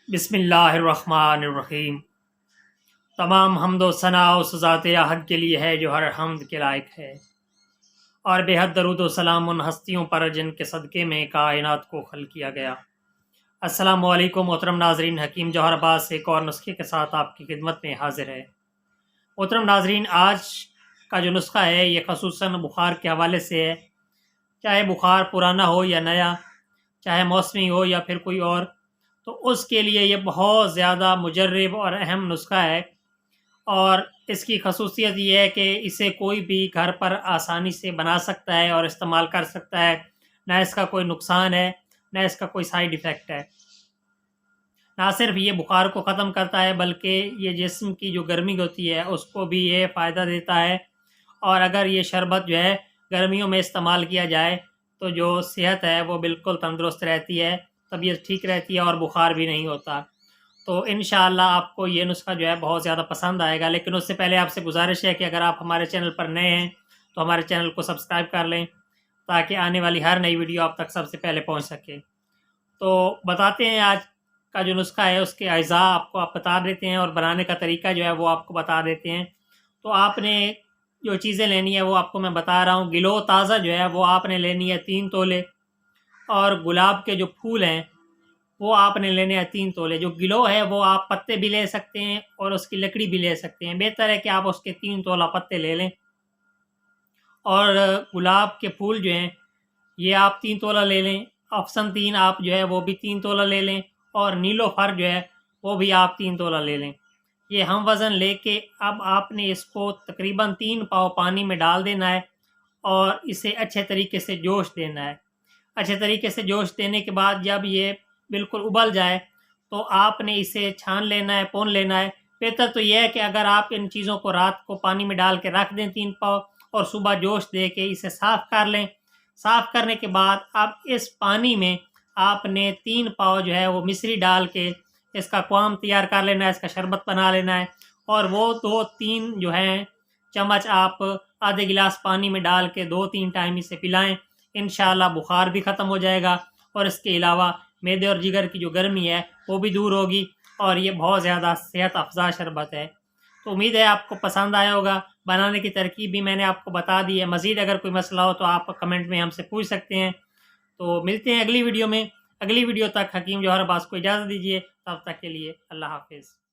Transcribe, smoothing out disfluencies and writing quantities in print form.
बिस्मिल्लाहिर्रहमानिर्रहीम। तमाम हम्दो सना उस ज़ात अहद के लिए है जो हर हम्द के लायक है, और बेहद दरूद व सलाम उन हस्तियों पर जिनके सदक़े में कायनात को खल किया गया। अस्सलामु अलैकुम मोहतरम नाज़रीन, हकीम जौहर अब्बास एक और नुस्खे के साथ आपकी खिदमत में हाजिर है। मोहतरम नाज़रीन, आज का जो नुस्खा है ये ख़ुसूसन बुखार के हवाले से है। चाहे बुखार पुराना हो या नया, चाहे मौसमी हो या फिर कोई और, तो उसके लिए ये बहुत ज़्यादा मुजर्रब और अहम नुस्खा है। और इसकी खसूसियत ये है कि इसे कोई भी घर पर आसानी से बना सकता है और इस्तेमाल कर सकता है। ना इसका कोई नुकसान है, ना इसका कोई साइड इफ़ेक्ट है। ना सिर्फ ये बुखार को ख़त्म करता है, बल्कि ये जिस्म की जो गर्मी होती है उसको भी ये फ़ायदा देता है। और अगर ये शरबत जो है गर्मियों में इस्तेमाल किया जाए तो जो सेहत है वो बिल्कुल तंदुरुस्त रहती है, तबीयत ठीक रहती है और बुखार भी नहीं होता। तो इंशाअल्लाह आपको ये नुस्खा जो है बहुत ज़्यादा पसंद आएगा। लेकिन उससे पहले आपसे गुजारिश है कि अगर आप हमारे चैनल पर नए हैं तो हमारे चैनल को सब्सक्राइब कर लें, ताकि आने वाली हर नई वीडियो आप तक सबसे पहले पहुंच सके। तो बताते हैं आज का जो नुस्खा है उसके अज़ा आपको आप बता देते हैं, और बनाने का तरीका जो है वो आपको बता देते हैं। तो आपने जो चीज़ें लेनी है वो आपको मैं बता रहा हूँ। गिलो ताज़ा जो है वो आपने लेनी है 3 तोले, और गुलाब के जो फूल हैं वो आपने लेने हैं 3 तोले। जो गिलो है वो आप पत्ते भी ले सकते हैं और उसकी लकड़ी भी ले सकते हैं। बेहतर है कि आप उसके 3 तोला पत्ते ले लें। और गुलाब के फूल जो हैं ये आप 3 तोला ले लें। ऑप्शन 3 आप जो है वो भी 3 तोला ले लें। और नीलोफर जो है वो भी आप 3 तोला ले लें। ये हम वज़न लेके अब आपने इसको तकरीबन 3 पाव पानी में डाल देना है, और इसे अच्छे तरीके से जोश देना है। अच्छे तरीके से जोश देने के बाद जब ये बिल्कुल उबल जाए तो आपने इसे छान लेना है, पौन लेना है। बेहतर तो यह है कि अगर आप इन चीज़ों को रात को पानी में डाल के रख दें 3 पाव, और सुबह जोश दे के इसे साफ़ कर लें। साफ़ करने के बाद अब इस पानी में आपने 3 पाव जो है वो मिश्री डाल के इसका क्वाम तैयार कर लेना है, इसका शरबत बना लेना है। और वो 2-3 जो हैं चम्मच आप आधे गिलास पानी में डाल के 2-3 टाइम इसे पिलाएं। इंशाअल्लाह बुखार भी ख़त्म हो जाएगा, और इसके अलावा मैदे और जिगर की जो गर्मी है वो भी दूर होगी। और ये बहुत ज़्यादा सेहत अफ़ज़ा शरबत है। तो उम्मीद है आपको पसंद आया होगा। बनाने की तरकीब भी मैंने आपको बता दी है। मज़ीद अगर कोई मसला हो तो आप कमेंट में हमसे पूछ सकते हैं। तो मिलते हैं अगली वीडियो में। अगली वीडियो तक हकीम जौहर अब्बास को इजाज़त दीजिए। तब तक के लिए अल्लाह हाफ़िज़।